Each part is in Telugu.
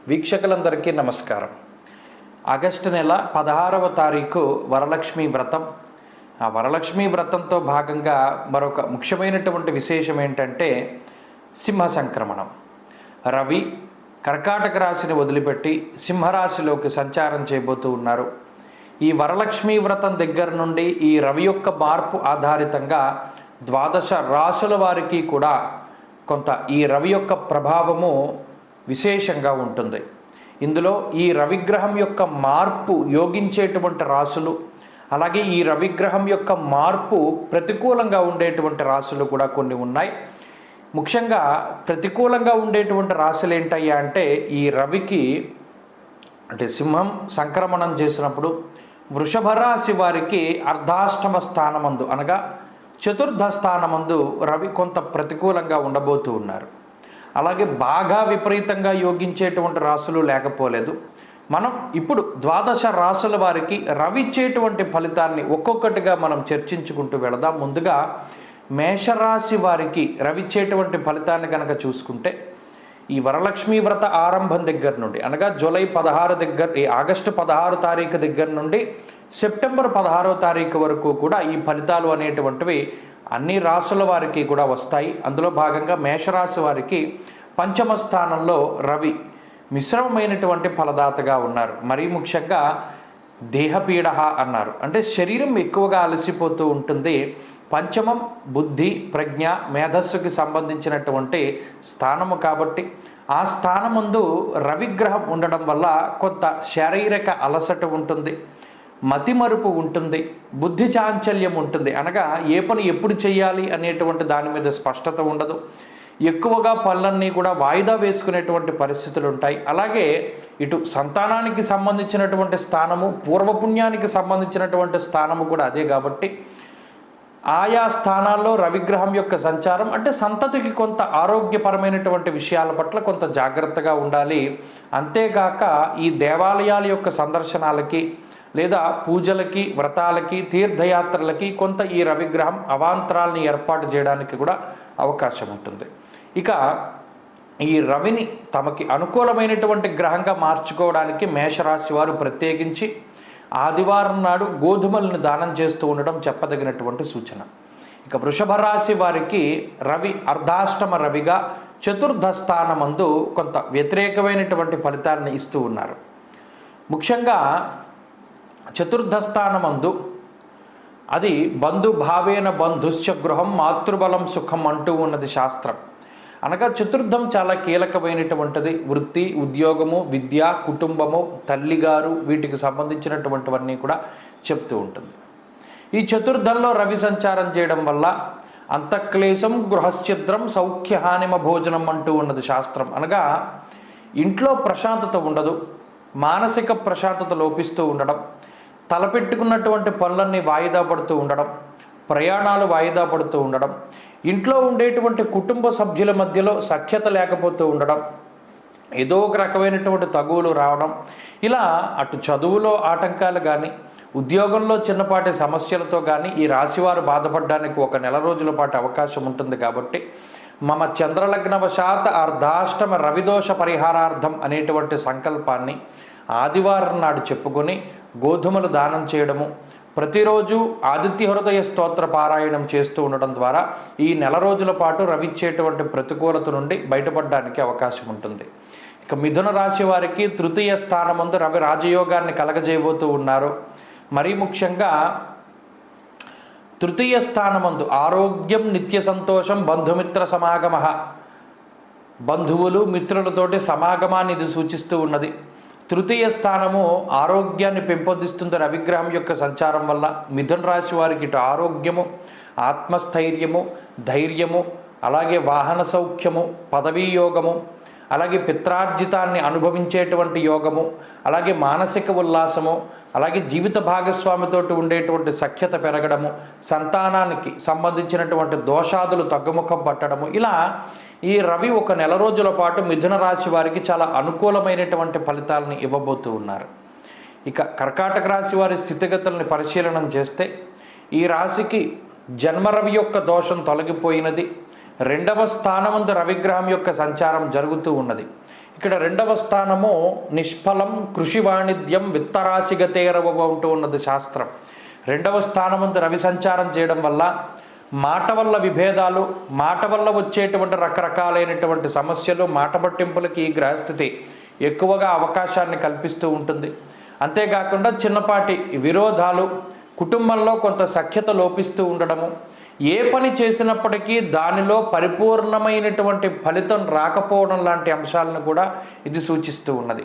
వీక్షకులందరికీ నమస్కారం. ఆగస్టు నెల 16వ తారీఖు వరలక్ష్మి వ్రతం. ఆ వరలక్ష్మి వ్రతంతో భాగంగా మరొక ముఖ్యమైనటువంటి విశేషం ఏంటంటే సింహ సంక్రమణం. రవి కర్కాటక రాశిని వదిలిపెట్టి సింహరాశిలోకి సంచారం చేయబోతూ ఉన్నారు. ఈ వరలక్ష్మి వ్రతం దగ్గర నుండి ఈ రవి యొక్క మార్పు ఆధారితంగా ద్వాదశ రాశుల వారికి కూడా కొంత ఈ రవి యొక్క ప్రభావము విశేషంగా ఉంటుంది. ఇందులో ఈ రవిగ్రహం యొక్క మార్పు యోగించేటువంటి రాశులు, అలాగే ఈ రవిగ్రహం యొక్క మార్పు ప్రతికూలంగా ఉండేటువంటి రాశులు కూడా కొన్ని ఉన్నాయి. ముఖ్యంగా ప్రతికూలంగా ఉండేటువంటి రాశులు ఏంటయ్యా అంటే ఈ రవికి అంటే సింహం సంక్రమణం చేసినప్పుడు వృషభ రాశి వారికి అర్ధాష్టమ స్థానమందు అనగా చతుర్థ స్థానమందు రవి కొంత ప్రతికూలంగా ఉండబోతూ ఉన్నారు. అలాగే బాగా విపరీతంగా యోగించేటువంటి రాశులు లేకపోలేదు. మనం ఇప్పుడు ద్వాదశ రాశుల వారికి రవి ఇచ్చేటువంటి ఫలితాన్ని ఒక్కొక్కటిగా మనం చర్చించుకుంటూ వెళదాం. ముందుగా మేషరాశి వారికి రవి ఇచ్చేటువంటి ఫలితాన్ని కనుక చూసుకుంటే ఈ వరలక్ష్మి వ్రత ఆరంభం దగ్గర నుండి అనగా జూలై 16 దగ్గర ఆగస్టు 16 తారీఖు దగ్గర నుండి సెప్టెంబర్ 16వ తారీఖు వరకు కూడా ఈ ఫలితాలు అనేటువంటివి అన్ని రాశుల వారికి కూడా వస్తాయి. అందులో భాగంగా మేషరాశి వారికి పంచమ స్థానంలో రవి మిశ్రమమైనటువంటి ఫలదాతగా ఉన్నారు. మరీ ముఖ్యంగా దేహపీడ అన్నారు, అంటే శరీరం ఎక్కువగా అలసిపోతూ ఉంటుంది. పంచమం బుద్ధి ప్రజ్ఞ మేధస్సుకి సంబంధించినటువంటి స్థానము కాబట్టి ఆ స్థానముందు రవిగ్రహం ఉండడం వల్ల కొంత శారీరక అలసట ఉంటుంది, మతిమరుపు ఉంటుంది, బుద్ధి చాంచల్యం ఉంటుంది. అనగా ఏ పని ఎప్పుడు చేయాలి అనేటువంటి దాని మీద స్పష్టత ఉండదు. ఎక్కువగా పనులన్నీ కూడా వాయిదా వేసుకునేటువంటి పరిస్థితులు ఉంటాయి. అలాగే ఇటు సంతానానికి సంబంధించినటువంటి స్థానము, పూర్వపుణ్యానికి సంబంధించినటువంటి స్థానము కూడా అదే కాబట్టి ఆయా స్థానాల్లో రవిగ్రహం యొక్క సంచారం అంటే సంతతికి కొంత ఆరోగ్యపరమైనటువంటి విషయాల పట్ల కొంత జాగ్రత్తగా ఉండాలి. అంతేగాక ఈ దేవాలయాల యొక్క సందర్శనాలకి లేదా పూజలకి వ్రతాలకి తీర్థయాత్రలకి కొంత ఈ రవిగ్రహం అవాంతరాలని ఏర్పాటు చేయడానికి కూడా అవకాశం ఉంటుంది. ఇక ఈ రవిని తమకి అనుకూలమైనటువంటి గ్రహంగా మార్చుకోవడానికి మేషరాశి వారు ప్రత్యేకించి ఆదివారం నాడు గోధుమలను దానం చేస్తూ ఉండడం చెప్పదగినటువంటి సూచన. ఇక వృషభ రాశి వారికి రవి అర్ధాష్టమ రవిగా చతుర్థ స్థానమందు కొంత వ్యతిరేకమైనటువంటి ఫలితాన్ని ఇస్తూ ఉన్నారు. ముఖ్యంగా చతుర్థ స్థానమందు అది బంధుభావేన బంధుశ్చ గృహం మాతృబలం సుఖం అంటూ ఉన్నది శాస్త్రం. అనగా చతుర్థం చాలా కీలకమైనటువంటిది. వృత్తి ఉద్యోగము విద్య కుటుంబము తల్లిగారు వీటికి సంబంధించినటువంటివన్నీ కూడా చెప్తూ ఉంటుంది. ఈ చతుర్థంలో రవి సంచారం చేయడం వల్ల అంతఃక్లేశం గృహశ్చిద్రం సౌఖ్యహానిమ భోజనం అంటూ ఉన్నది శాస్త్రం. అనగా ఇంట్లో ప్రశాంతత ఉండదు, మానసిక ప్రశాంతత లోపిస్తూ ఉండడం, తలపెట్టుకున్నటువంటి పనులన్నీ వాయిదా పడుతూ ఉండడం, ప్రయాణాలు వాయిదా పడుతూ ఉండడం, ఇంట్లో ఉండేటువంటి కుటుంబ సభ్యుల మధ్యలో సఖ్యత లేకపోతూ ఉండడం, ఏదో ఒక రకమైనటువంటి తగువులు రావడం, ఇలా అటు చదువులో ఆటంకాలు కానీ ఉద్యోగంలో చిన్నపాటి సమస్యలతో కానీ ఈ రాశివారు బాధపడడానికి ఒక నెల రోజుల పాటు అవకాశం ఉంటుంది. కాబట్టి మమ చంద్రలగ్నవశాత్ అర్ధాష్టమ రవిదోష పరిహారార్థం అనేటువంటి సంకల్పాన్ని ఆదివారం నాడు చెప్పుకొని గోధుమలు దానం చేయడము, ప్రతిరోజు ఆదిత్య హృదయ స్తోత్ర పారాయణం చేస్తూ ఉండడం ద్వారా ఈ నెల రోజుల పాటు రవి ఇచ్చేటువంటి ప్రతికూలత నుండి బయటపడడానికి అవకాశం ఉంటుంది. ఇక మిథున రాశి వారికి తృతీయ స్థానమందు రవి రాజయోగాన్ని కలగజేయబోతూ ఉన్నారు. మరీ ముఖ్యంగా తృతీయ స్థానమందు ఆరోగ్యం నిత్య సంతోషం బంధుమిత్ర సమాగమ, బంధువులు మిత్రులతోటి సమాగమాన్ని ఇది సూచిస్తూ ఉన్నది. తృతీయ స్థానము ఆరోగ్యాన్ని పెంపొందిస్తుంది రవిగ్రహం యొక్క సంచారం వల్ల. మిథున రాశి వారికి ఇటు ఆరోగ్యము, ఆత్మస్థైర్యము, ధైర్యము, అలాగే వాహన సౌఖ్యము, పదవీ యోగము, అలాగే పిత్రార్జితాన్ని అనుభవించేటువంటి యోగము, అలాగే మానసిక ఉల్లాసము, అలాగే జీవిత భాగస్వామితోటి ఉండేటువంటి సఖ్యత పెరగడము, సంతానానికి సంబంధించినటువంటి దోషాదులు తగ్గుముఖం పట్టడము, ఇలా ఈ రవి ఒక నెల రోజుల పాటు మిథున రాశి వారికి చాలా అనుకూలమైనటువంటి ఫలితాలను ఇవ్వబోతూ ఉన్నారు. ఇక కర్కాటక రాశి వారి స్థితిగతుల్ని పరిశీలనం చేస్తే ఈ రాశికి జన్మరవి యొక్క దోషం తొలగిపోయినది. రెండవ స్థానమందు రవిగ్రహం యొక్క సంచారం జరుగుతూ ఉన్నది. ఇక్కడ రెండవ స్థానము నిష్ఫలం కృషి వాణిజ్యం విత్తరాశిగతేరవ అంటూ ఉన్నది శాస్త్రం. రెండవ స్థానమందు రవి సంచారం చేయడం వల్ల మాట వల్ల విభేదాలు, మాట వల్ల వచ్చేటువంటి రకరకాలైనటువంటి సమస్యలు, మాట పట్టింపులకి ఈ గ్రహస్థితి ఎక్కువగా అవకాశాన్ని కల్పిస్తూ ఉంటుంది. అంతేకాకుండా చిన్నపాటి విరోధాలు, కుటుంబంలో కొంత సఖ్యత లోపిస్తూ ఉండడము, ఏ పని చేసినప్పటికీ దానిలో పరిపూర్ణమైనటువంటి ఫలితం రాకపోవడం లాంటి అంశాలను కూడా ఇది సూచిస్తూ ఉన్నది.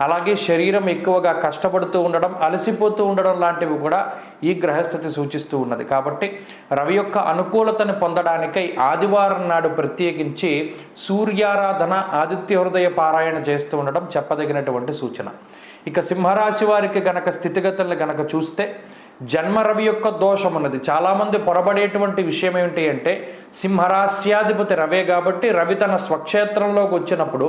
అలాగే శరీరం ఎక్కువగా కష్టపడుతూ ఉండడం, అలసిపోతూ ఉండడం లాంటివి కూడా ఈ గ్రహస్థితి సూచిస్తూ ఉన్నది. కాబట్టి రవి యొక్క అనుకూలతను పొందడానికై ఆదివారం నాడు ప్రత్యేకించి సూర్యారాధన, ఆదిత్య హృదయ పారాయణ చేస్తూ ఉండడం చెప్పదగినటువంటి సూచన. ఇక సింహరాశి వారికి గనక స్థితిగతులను గనక చూస్తే జన్మ రవి యొక్క దోషం ఉన్నది. చాలామంది పొరబడేటువంటి విషయం ఏమిటి అంటే సింహరాశ్యాధిపతి రవే కాబట్టి రవి తన స్వక్షేత్రంలోకి వచ్చినప్పుడు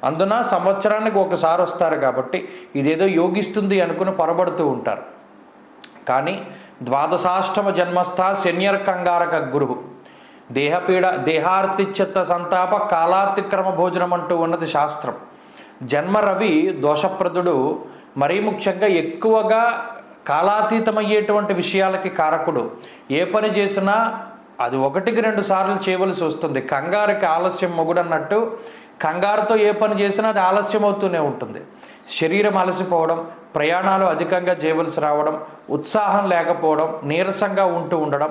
అందున సంవత్సరానికి ఒకసారి వస్తారు కాబట్టి ఇదేదో యోగిస్తుంది అనుకుని పొరబడుతూ ఉంటారు. కానీ ద్వాదశాష్టమ జన్మస్థ శన్యర్ కంగారక గురువు దేహపీడ దేహార్తిచ్యత్త సంతాప కాలాతిక్రమ భోజనం అంటూ ఉన్నది శాస్త్రం. జన్మ రవి దోషప్రదుడు, మరీ ముఖ్యంగా ఎక్కువగా కాలాతీతమయ్యేటువంటి విషయాలకి కారకుడు. ఏ పని చేసినా అది 1-2 సార్లు చేయవలసి వస్తుంది. కంగారుకి ఆలస్యం మొగుడన్నట్టు కంగారుతో ఏ పని చేసినా అది ఆలస్యం అవుతూనే ఉంటుంది. శరీరం అలసిపోవడం, ప్రయాణాలు అధికంగా చేయవలసి రావడం, ఉత్సాహం లేకపోవడం, నీరసంగా ఉంటూ ఉండడం,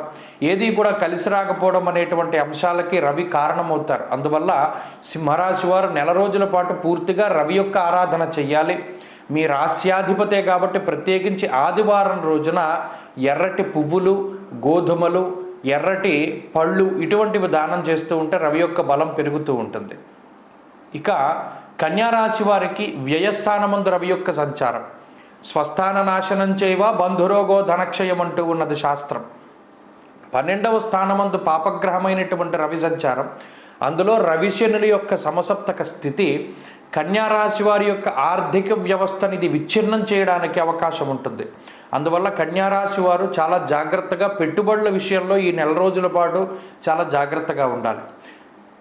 ఏది కూడా కలిసి రాకపోవడం అనేటువంటి అంశాలకి రవి కారణమవుతారు. అందువల్ల సింహరాశి వారు నెల రోజుల పాటు పూర్తిగా రవి యొక్క ఆరాధన చెయ్యాలి. మీ రాశ్యాధిపతే కాబట్టి ప్రత్యేకించి ఆదివారం రోజున ఎర్రటి పువ్వులు, గోధుమలు, ఎర్రటి పళ్ళు ఇటువంటివి దానం చేస్తూ ఉంటే రవి యొక్క బలం పెరుగుతూ ఉంటుంది. ఇక కన్యారాశి వారికి వ్యయస్థానమందు రవి యొక్క సంచారం స్వస్థాన నాశనం చేయవ బంధురోగో ధనక్షయం అంటూ ఉన్నది శాస్త్రం. 12వ స్థానమందు పాపగ్రహమైనటువంటి రవి సంచారం, అందులో రవిశనుల యొక్క సమసప్తక స్థితి కన్యారాశి వారి యొక్క ఆర్థిక వ్యవస్థని ఇది విచ్ఛిన్నం చేయడానికి అవకాశం ఉంటుంది. అందువల్ల కన్యారాశి వారు చాలా జాగ్రత్తగా పెట్టుబడుల విషయంలో ఈ నెల రోజుల పాటు చాలా జాగ్రత్తగా ఉండాలి.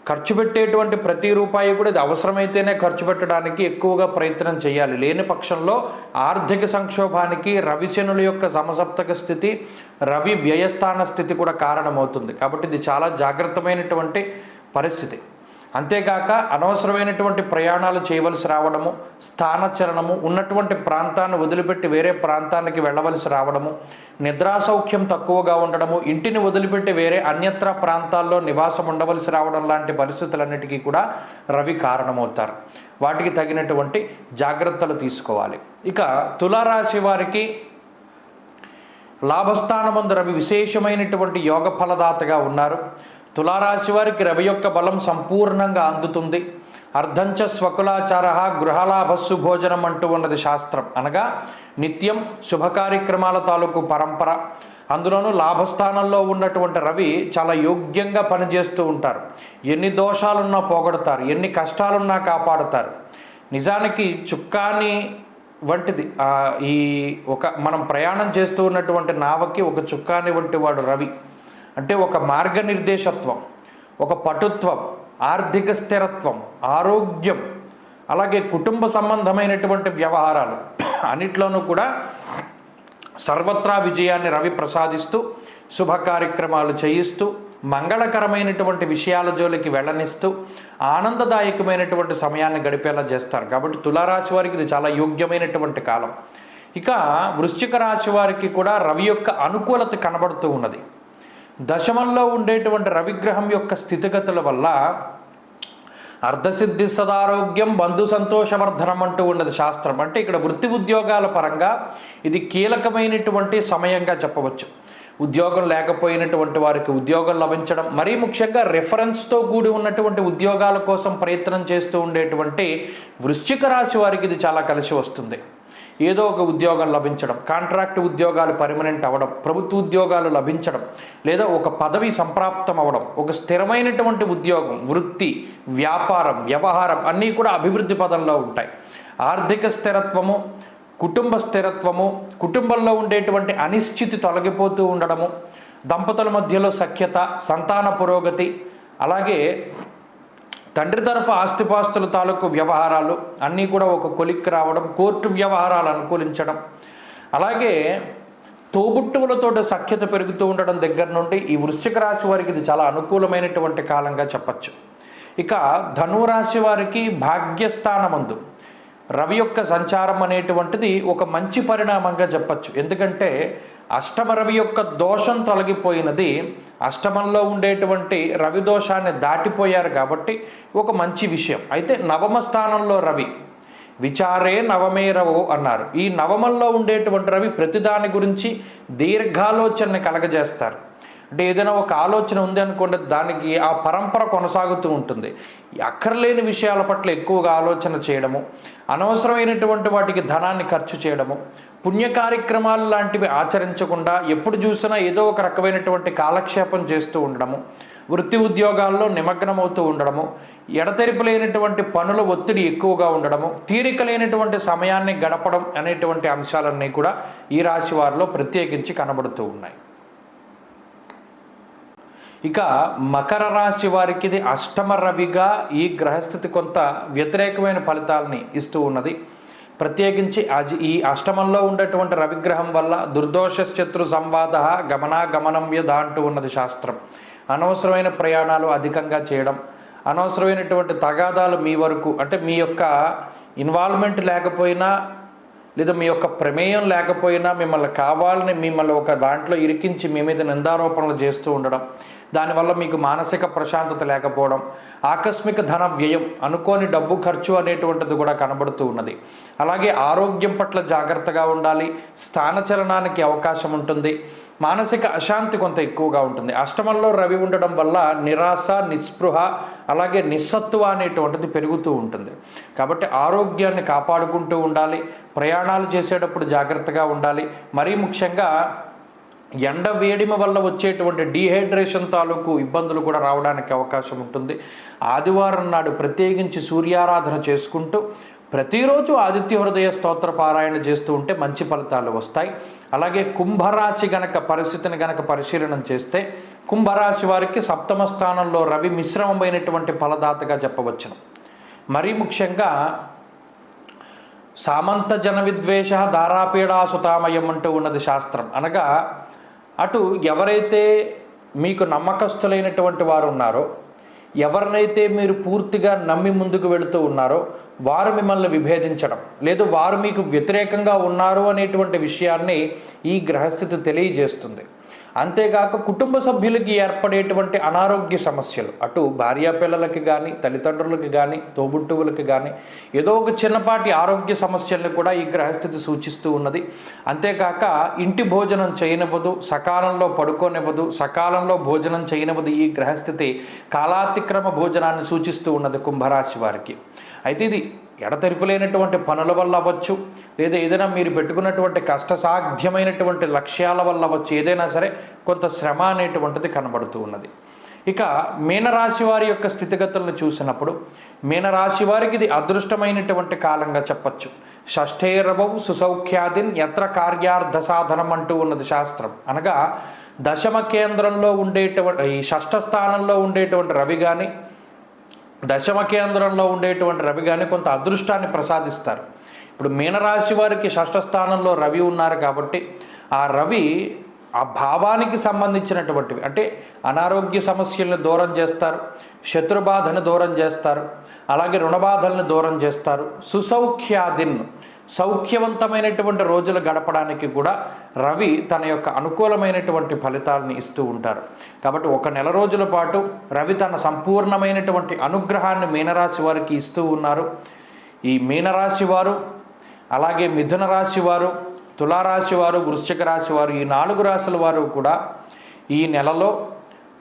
ఖర్చు పెట్టేటువంటి ప్రతి రూపాయి కూడా ఇది అవసరమైతేనే ఖర్చు పెట్టడానికి ఎక్కువగా ప్రయత్నం చేయాలి. లేని పక్షంలో ఆర్థిక సంక్షోభానికి రవిశనుల యొక్క సమసప్తక స్థితి, రవి వ్యయస్థాన స్థితి కూడా కారణమవుతుంది. కాబట్టి ఇది చాలా జాగ్రత్తమైనటువంటి పరిస్థితి. అంతేకాక అనవసరమైనటువంటి ప్రయాణాలు చేయవలసి రావడము, స్థానచలనము, ఉన్నటువంటి ప్రాంతాన్ని వదిలిపెట్టి వేరే ప్రాంతానికి వెళ్ళవలసి రావడము, నిద్రాసౌఖ్యం తక్కువగా ఉండడము, ఇంటిని వదిలిపెట్టి వేరే అన్యత్ర ప్రాంతాల్లో నివాసం ఉండవలసి రావడం లాంటి పరిస్థితులన్నిటికీ కూడా రవి కారణమవుతారు. వాటికి తగినటువంటి జాగ్రత్తలు తీసుకోవాలి. ఇక తులారాశి వారికి లాభస్థానమందు రవి విశేషమైనటువంటి యోగ ఫలదాతగా ఉన్నారు. తులారాశి వారికి రవి యొక్క బలం సంపూర్ణంగా అందుతుంది. అర్ధంచ స్వకులాచార గృహలాభస్సు భోజనం అంటూ ఉన్నది శాస్త్రం. అనగా నిత్యం శుభ కార్యక్రమాల తాలూకు పరంపర, అందులోనూ లాభస్థానంలో ఉన్నటువంటి రవి చాలా యోగ్యంగా పనిచేస్తూ ఉంటారు. ఎన్ని దోషాలున్నా పోగొడతారు, ఎన్ని కష్టాలున్నా కాపాడుతారు. నిజానికి చుక్కాని వంటిది ఈ మనం ప్రయాణం చేస్తూ ఉన్నటువంటి నావకి ఒక చుక్కాని వంటి వాడు రవి. అంటే ఒక మార్గనిర్దేశత్వం, ఒక పటుత్వం, ఆర్థిక స్థిరత్వం, ఆరోగ్యం, అలాగే కుటుంబ సంబంధమైనటువంటి వ్యవహారాలు అన్నిట్లోనూ కూడా సర్వత్రా విజయాన్ని రవి ప్రసాదిస్తూ శుభ కార్యక్రమాలు చేయిస్తూ మంగళకరమైనటువంటి విషయాల జోలికి వెళ్ళనిస్తూ ఆనందదాయకమైనటువంటి సమయాన్ని గడిపేలా చేస్తారు. కాబట్టి తులారాశి వారికి ఇది చాలా యోగ్యమైనటువంటి కాలం. ఇక వృశ్చిక రాశి వారికి కూడా రవి యొక్క అనుకూలత కనబడుతూ ఉన్నది. దశమంలో ఉండేటువంటి రవిగ్రహం యొక్క స్థితిగతుల వల్ల అర్ధసిద్ధి సదారోగ్యం బంధు సంతోషవర్ధనం అంటూ ఉన్నది శాస్త్రం. అంటే ఇక్కడ వృత్తి ఉద్యోగాల పరంగా ఇది కీలకమైనటువంటి సమయంగా చెప్పవచ్చు. ఉద్యోగం లేకపోయినటువంటి వారికి ఉద్యోగం లభించడం, మరీ ముఖ్యంగా రెఫరెన్స్తో కూడి ఉన్నటువంటి ఉద్యోగాల కోసం ప్రయత్నం చేస్తూ ఉండేటువంటి వృశ్చిక రాశి వారికి ఇది చాలా కలిసి వస్తుంది. ఏదో ఒక ఉద్యోగం లభించడం, కాంట్రాక్ట్ ఉద్యోగాలు పర్మనెంట్ అవ్వడం, ప్రభుత్వ ఉద్యోగాలు లభించడం, లేదా ఒక పదవి సంప్రాప్తం అవ్వడం, ఒక స్థిరమైనటువంటి ఉద్యోగం, వృత్తి, వ్యాపారం, వ్యవహారం అన్నీ కూడా అభివృద్ధి పదంలో ఉంటాయి. ఆర్థిక స్థిరత్వము, కుటుంబ స్థిరత్వము, కుటుంబంలో ఉండేటువంటి అనిశ్చితి తొలగిపోతూ ఉండడము, దంపతుల మధ్యలో సఖ్యత, సంతాన పురోగతి, అలాగే తండ్రి తరఫు ఆస్తిపాస్తుల తాలూకు వ్యవహారాలు అన్నీ కూడా ఒక కొలిక్కి రావడం, కోర్టు వ్యవహారాలు అనుకూలించడం, అలాగే తోబుట్టువులతో సఖ్యత పెరుగుతూ ఉండడం దగ్గర నుండి ఈ వృశ్చిక రాశి వారికి ఇది చాలా అనుకూలమైనటువంటి కాలంగా చెప్పచ్చు. ఇక ధనురాశి వారికి భాగ్యస్థానమందు రవి యొక్క సంచారం అనేటువంటిది ఒక మంచి పరిణామంగా చెప్పచ్చు. ఎందుకంటే అష్టమ రవి యొక్క దోషం తొలగిపోయినది, అష్టమంలో ఉండేటువంటి రవి దోషాన్ని దాటిపోయారు కాబట్టి ఒక మంచి విషయం. అయితే నవమ స్థానంలో రవి, విచారే నవమే రవో అన్నారు. ఈ నవమంలో ఉండేటువంటి రవి ప్రతిదాని గురించి దీర్ఘాలోచనని కలగజేస్తారు. అంటే ఏదైనా ఒక ఆలోచన ఉంది అనుకోండి, దానికి ఆ పరంపర కొనసాగుతూ ఉంటుంది. అక్కర్లేని విషయాల పట్ల ఎక్కువగా ఆలోచన చేయడము, అనవసరమైనటువంటి వాటికి ధనాన్ని ఖర్చు చేయడము, పుణ్య కార్యక్రమాలు లాంటివి ఆచరించకుండా ఎప్పుడు చూసినా ఏదో ఒక రకమైనటువంటి కాలక్షేపం చేస్తూ ఉండడము, వృత్తి ఉద్యోగాల్లో నిమగ్నమవుతూ ఉండడము, ఎడతెరిపి లేనటువంటి పనుల ఒత్తిడి ఎక్కువగా ఉండడము, తీరిక లేనటువంటి సమయాన్ని గడపడం అనేటువంటి అంశాలన్నీ కూడా ఈ రాశి వారిలో ప్రత్యేకించి కనబడుతూ ఉన్నాయి. ఇక మకర రాశి వారికి ఇది అష్టమ రవిగా ఈ గ్రహస్థితి కొంత వ్యతిరేకమైన ఫలితాలని ఇస్తూ ఉన్నది. ప్రత్యేకించి ఈ అష్టమంలో ఉండేటువంటి రవిగ్రహం వల్ల దుర్దోష శత్రు సంవాద గమనాగమనం యథ అంటూ ఉన్నది శాస్త్రం. అనవసరమైన ప్రయాణాలు అధికంగా చేయడం, అనవసరమైనటువంటి తగాదాలు మీ వరకు, అంటే మీ యొక్క ఇన్వాల్వ్మెంట్ లేకపోయినా లేదా మీ యొక్క ప్రమేయం లేకపోయినా మిమ్మల్ని కావాలని మిమ్మల్ని ఒక దాంట్లో ఇరికించి మీ మీద నిందారోపణలు చేస్తూ ఉండడం, దానివల్ల మీకు మానసిక ప్రశాంతత లేకపోవడం, ఆకస్మిక ధన వ్యయం, అనుకోని డబ్బు ఖర్చు అనేటువంటిది కూడా కనబడుతూ ఉన్నది. అలాగే ఆరోగ్యం పట్ల జాగ్రత్తగా ఉండాలి, స్థానచలనానికి అవకాశం ఉంటుంది, మానసిక అశాంతి కొంత ఎక్కువగా ఉంటుంది. అష్టమంలో రవి ఉండడం వల్ల నిరాశ, నిస్పృహ, అలాగే నిస్సత్తువ అనేటువంటిది పెరుగుతూ ఉంటుంది. కాబట్టి ఆరోగ్యాన్ని కాపాడుకుంటూ ఉండాలి, ప్రయాణాలు చేసేటప్పుడు జాగ్రత్తగా ఉండాలి. మరీ ముఖ్యంగా ఎండ వేడిమ వల్ల వచ్చేటువంటి డీహైడ్రేషన్ తాలూకు ఇబ్బందులు కూడా రావడానికి అవకాశం ఉంటుంది. ఆదివారం నాడు ప్రత్యేకించి సూర్యారాధన చేసుకుంటూ ప్రతిరోజు ఆదిత్య హృదయ స్తోత్ర పారాయణ చేస్తూ ఉంటే మంచి ఫలితాలు వస్తాయి. అలాగే కుంభరాశి పరిస్థితిని పరిశీలన చేస్తే కుంభరాశి వారికి సప్తమ స్థానంలో రవి మిశ్రమమైనటువంటి ఫలదాతగా చెప్పవచ్చును. మరీ ముఖ్యంగా సామంత జన విద్వేష దారాపీడా సుతామయం అంటూ ఉన్నది శాస్త్రం. అనగా అటు ఎవరైతే మీకు నమ్మకస్తులైనటువంటి వారు ఉన్నారో, ఎవరినైతే మీరు పూర్తిగా నమ్మి ముందుకు వెళుతూ ఉన్నారో వారు మిమ్మల్ని విభేదించడం, లేదు వారు మీకు వ్యతిరేకంగా ఉన్నారు అనేటువంటి విషయాన్ని ఈ గ్రహస్థితి తెలియజేస్తుంది. అంతేకాక కుటుంబ సభ్యులకి ఏర్పడేటువంటి అనారోగ్య సమస్యలు, అటు భార్యాపిల్లలకి కానీ, తల్లిదండ్రులకి కానీ, తోబుట్టువులకి కానీ ఏదో ఒక చిన్నపాటి ఆరోగ్య సమస్యలను కూడా ఈ గ్రహస్థితి సూచిస్తూ ఉన్నది. అంతేకాక ఇంటి భోజనం చేయనివ్వదు, సకాలంలో పడుకోనివ్వదు, సకాలంలో భోజనం చేయనివ్వదు. ఈ గ్రహస్థితి కాలాతిక్రమ భోజనాన్ని సూచిస్తూ ఉన్నది కుంభరాశి వారికి. అయితే ఇది ఎడతెరిపిలేనటువంటి పనుల వల్ల అవ్వచ్చు, లేదా ఏదైనా మీరు పెట్టుకున్నటువంటి కష్టసాధ్యమైనటువంటి లక్ష్యాల వల్ల అవ్వచ్చు, ఏదైనా సరే కొంత శ్రమ అనేటువంటిది కనబడుతూ ఉన్నది. ఇక మీనరాశి వారి యొక్క స్థితిగతులను చూసినప్పుడు మీనరాశి వారికి ఇది అదృష్టమైనటువంటి కాలంగా చెప్పచ్చు. షష్ఠేరవవు సుసౌఖ్యాదిన్ యత్ర కార్యార్థ సాధనం అంటూ ఉన్నది శాస్త్రం. అనగా దశమ కేంద్రంలో ఉండేటువంటి ఈ షష్ఠ స్థానంలో ఉండేటువంటి రవి కానీ, దశమ కేంద్రంలో ఉండేటువంటి రవి కానీ కొంత అదృష్టాన్ని ప్రసాదిస్తారు. ఇప్పుడు మీనరాశి వారికి షష్ఠ స్థానంలో రవి ఉన్నారు కాబట్టి ఆ రవి ఆ భావానికి సంబంధించినటువంటివి, అంటే అనారోగ్య సమస్యలను దూరం చేస్తారు, శత్రుబాధను దూరం చేస్తారు, అలాగే రుణబాధలను దూరం చేస్తారు. సుసౌఖ్యాదిన్ సౌఖ్యవంతమైనటువంటి రోజులు గడపడానికి కూడా రవి తన యొక్క అనుకూలమైనటువంటి ఫలితాలని ఇస్తూ ఉంటారు. కాబట్టి ఒక నెల రోజుల పాటు రవి తన సంపూర్ణమైనటువంటి అనుగ్రహాన్ని మీనరాశి వారికి ఇస్తూ ఉన్నారు. ఈ మీనరాశి వారు, అలాగే మిథున రాశి వారు, తులారాశి వారు, వృశ్చిక రాశి వారు, ఈ 4 రాశుల వారు కూడా ఈ నెలలో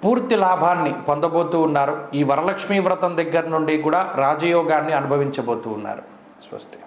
పూర్తి లాభాన్ని పొందబోతూ ఉన్నారు. ఈ వరలక్ష్మీ వ్రతం దగ్గర నుండి కూడా రాజయోగాన్ని అనుభవించబోతూ ఉన్నారు. స్వస్తి.